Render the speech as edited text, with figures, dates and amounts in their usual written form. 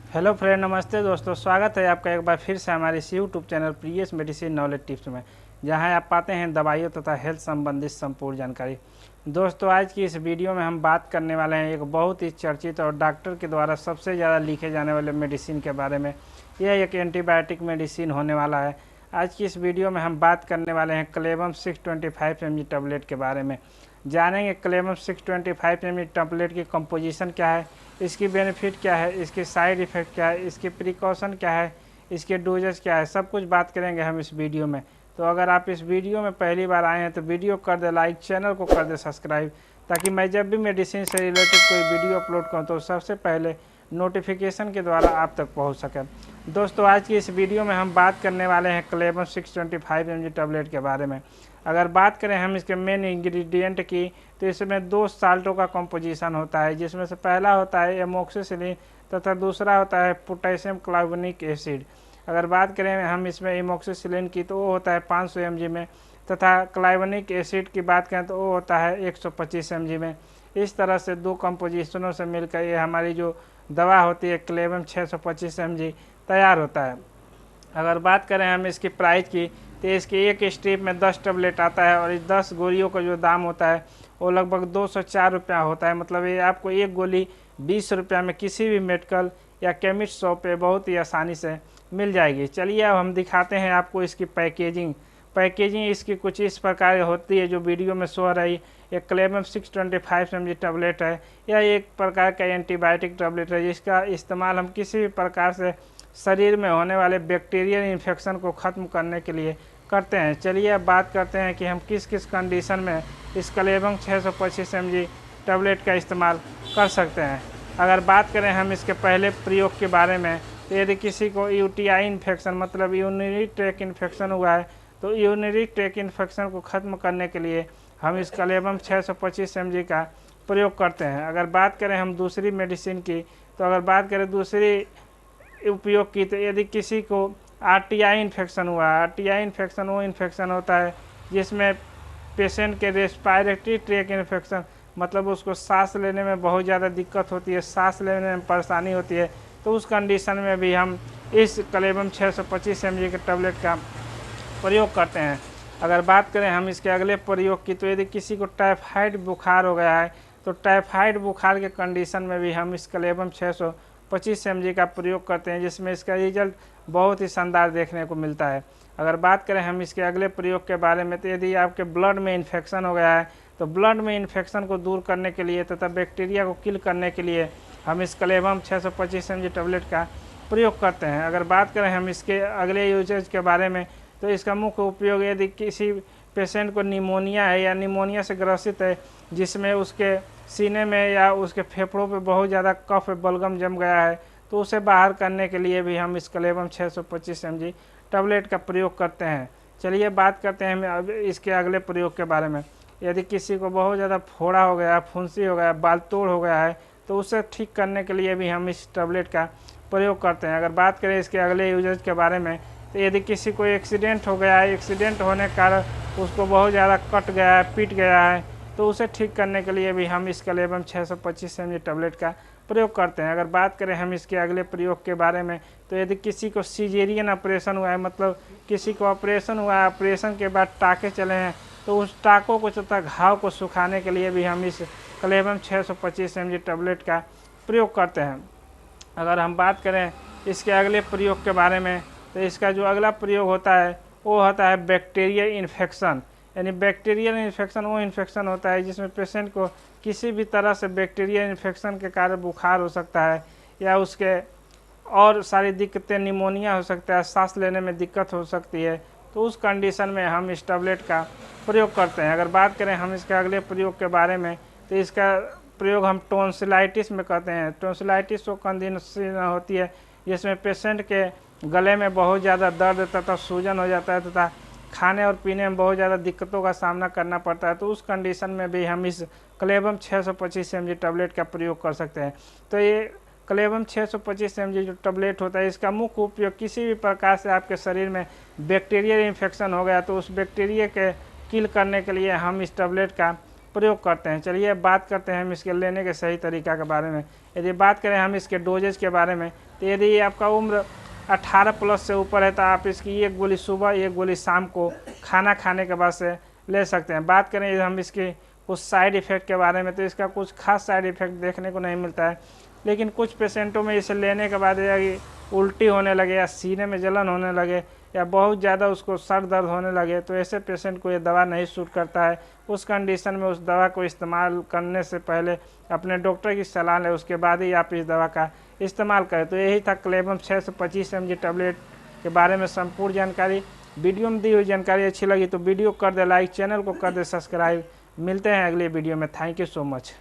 Hello friend, नमस्ते दोस्तों। स्वागत है आपका एक बार फिर से हमारे इस YouTube channel Priyas medicine knowledge tips में, जहां आप पाते हैं दवाइयों तथा हेल्थ संबंधित संपूर्ण जानकारी। दोस्तों, आज की इस वीडियो में हम बात करने वाले हैं एक बहुत ही चर्चित और डॉक्टर के द्वारा सबसे ज़्यादा लिखे जाने वाले मेडिसिन के बारे में। यह एक एंटीबायोटिक मेडिसिन होने वाला है। आज की इस वीडियो में हम बात करने वाले हैं क्लेवम 625 mg टैबलेट के बारे में। जानेंगे क्लेवम 625 mg टैबलेट की कंपोजिशन क्या है, इसकी बेनिफिट क्या है, इसके साइड इफ़ेक्ट क्या है, इसके प्रिकॉशन क्या है, इसके डोजेस क्या है, सब कुछ बात करेंगे हम इस वीडियो में। तो अगर आप इस वीडियो में पहली बार आए हैं तो वीडियो कर दे लाइक, चैनल को कर दे सब्सक्राइब, ताकि मैं जब भी मेडिसिन से रिलेटेड कोई वीडियो अपलोड करूँ तो सबसे पहले नोटिफिकेशन के द्वारा आप तक पहुँच सके। दोस्तों, आज की इस वीडियो में हम बात करने वाले हैं क्लेवम 625 mg टैबलेट के बारे में। अगर बात करें हम इसके मेन इंग्रेडिएंट की, तो इसमें 2 साल्टों का कंपोजिशन होता है, जिसमें से पहला होता है एमोक्सिसिलिन तथा दूसरा होता है पोटेशियम क्लार्बोनिक एसिड। अगर बात करें हम इसमें एमोक्सिसिलिन की तो वो होता है 500 mg में, तथा क्लार्बोनिक एसिड की बात करें तो वो होता है 125 mg में। इस तरह से 2 कंपोजिशनों से मिलकर ये हमारी जो दवा होती है क्लेवम 625 mg तैयार होता है। अगर बात करें हम इसकी प्राइस की, तो इसके एक स्ट्रिप में 10 टैबलेट आता है और इस 10 गोलियों का जो दाम होता है वो लगभग 204 रुपया होता है। मतलब ये आपको एक गोली 20 रुपया में किसी भी मेडिकल या केमिस्ट शॉप पे बहुत ही आसानी से मिल जाएगी। चलिए अब हम दिखाते हैं आपको इसकी पैकेजिंग इसकी कुछ इस प्रकार होती है जो वीडियो में शो रही। एक क्लेवम 625 mg टैबलेट है। यह एक प्रकार का एंटीबायोटिक टैबलेट है, जिसका इस्तेमाल हम किसी भी प्रकार से शरीर में होने वाले बैक्टीरियल इन्फेक्शन को ख़त्म करने के लिए करते हैं। चलिए अब बात करते हैं कि हम किस किस कंडीशन में इस क्लेवम 625 mg टैबलेट का इस्तेमाल कर सकते हैं। अगर बात करें हम इसके पहले प्रयोग के बारे में, तो यदि किसी को यूटीआई इन्फेक्शन मतलब यूरिनरी ट्रैक इन्फेक्शन हुआ है, तो यूरिनरी ट्रैक इन्फेक्शन को ख़त्म करने के लिए हम इस क्लेवम 625 mg का प्रयोग करते हैं। अगर बात करें हम दूसरी मेडिसिन की, तो अगर बात करें दूसरी उपयोग की, तो यदि किसी को आरटीआई इन्फेक्शन हुआ है, आरटीआई इन्फेक्शन वो इन्फेक्शन होता है जिसमें पेशेंट के रेस्पिरेटरी ट्रैक इन्फेक्शन मतलब उसको सांस लेने में बहुत ज़्यादा दिक्कत होती है, सांस लेने में परेशानी होती है, तो उस कंडीशन में भी हम इस क्लेवम 625 mg के टैबलेट का प्रयोग करते हैं। अगर बात करें हम इसके अगले प्रयोग की, तो यदि किसी को टाइफाइड बुखार हो गया है, तो टाइफाइड बुखार के कंडीशन में भी हम इस क्लेवम 625 mg का प्रयोग करते हैं, जिसमें इसका रिजल्ट बहुत ही शानदार देखने को मिलता है। अगर बात करें हम इसके अगले प्रयोग के बारे में, तो यदि आपके ब्लड में इन्फेक्शन हो गया है, तो ब्लड में इन्फेक्शन को दूर करने के लिए तथा बैक्टीरिया को किल करने के लिए हम इस क्लेवम 625 mg टैबलेट का प्रयोग करते हैं। अगर बात करें हम इसके अगले यूजेज के बारे में, तो इसका मुख्य उपयोग यदि किसी पेशेंट को निमोनिया है या निमोनिया से ग्रसित है, जिसमें उसके सीने में या उसके फेफड़ों पे बहुत ज़्यादा कफ बलगम जम गया है, तो उसे बाहर करने के लिए भी हम इस क्लेवम 625 mg टैबलेट का प्रयोग करते हैं। चलिए बात करते हैं हम अब इसके अगले प्रयोग के बारे में। यदि किसी को बहुत ज़्यादा फोड़ा हो गया, फुंसी हो गया, बाल तोड़ हो गया है, तो उसे ठीक करने के लिए भी हम इस टैबलेट का प्रयोग करते हैं। अगर बात करें इसके अगले यूजेज के बारे में, तो यदि किसी को एक्सीडेंट हो गया है, एक्सीडेंट होने के कारण उसको बहुत ज़्यादा कट गया है, पीट गया है, तो उसे ठीक करने के लिए भी हम इस क्लेवम 625 mg टैबलेट का प्रयोग करते हैं। अगर बात करें हम इसके अगले प्रयोग के बारे में, तो यदि किसी को सीजेरियन ऑपरेशन हुआ है, मतलब किसी को ऑपरेशन हुआ है, ऑपरेशन के बाद टाँके चले हैं, तो उस टाँकों को तथा घाव को सुखाने के लिए भी हम इस क्लेवम 625 mg टैबलेट का प्रयोग करते हैं। अगर हम बात करें इसके अगले प्रयोग के बारे में, तो इसका जो अगला प्रयोग होता है वो होता है बैक्टीरियल इन्फेक्शन। यानी बैक्टीरियल इन्फेक्शन वो इन्फेक्शन होता है जिसमें पेशेंट को किसी भी तरह से बैक्टीरियल इन्फेक्शन के कारण बुखार हो सकता है, या उसके और सारी दिक्कतें, निमोनिया हो सकता है, सांस लेने में दिक्कत हो सकती है, तो उस कंडीशन में हम इस टैबलेट का प्रयोग करते हैं। अगर बात करें हम इसके अगले प्रयोग के बारे में, तो इसका प्रयोग हम टॉन्सिलाइटिस में करते हैं। टॉन्सिलाइटिस वो कंडीशन होती है जिसमें पेशेंट के गले में बहुत ज़्यादा दर्द तथा सूजन हो जाता है तथा खाने और पीने में बहुत ज़्यादा दिक्कतों का सामना करना पड़ता है, तो उस कंडीशन में भी हम इस क्लेवम 625 mg टैबलेट का प्रयोग कर सकते हैं। तो ये क्लेवम 625 mg जो टैबलेट होता है, इसका मुख्य उपयोग किसी भी प्रकार से आपके शरीर में बैक्टीरियल इन्फेक्शन हो गया तो उस बैक्टीरिया के किल करने के लिए हम इस टैबलेट का प्रयोग करते हैं। चलिए बात करते हैं हम इसके लेने के सही तरीका के बारे में। यदि बात करें हम इसके डोजेज के बारे में, तो यदि आपका उम्र 18 प्लस से ऊपर है तो आप इसकी एक गोली सुबह एक गोली शाम को खाना खाने के बाद से ले सकते हैं। बात करें हम इसके कुछ साइड इफ़ेक्ट के बारे में, तो इसका कुछ खास साइड इफ़ेक्ट देखने को नहीं मिलता है, लेकिन कुछ पेशेंटों में इसे लेने के बाद उल्टी होने लगे या सीने में जलन होने लगे या बहुत ज़्यादा उसको सर दर्द होने लगे, तो ऐसे पेशेंट को ये दवा नहीं सूट करता है। उस कंडीशन में उस दवा को इस्तेमाल करने से पहले अपने डॉक्टर की सलाह लें, उसके बाद ही आप इस दवा का इस्तेमाल करें। तो यही था क्लेबम 6 से 25 mg टैबलेट के बारे में संपूर्ण जानकारी। वीडियो में दी हुई जानकारी अच्छी लगी तो वीडियो कर दे लाइक, चैनल को कर दे सब्सक्राइब। मिलते हैं अगले वीडियो में। Thank you so much.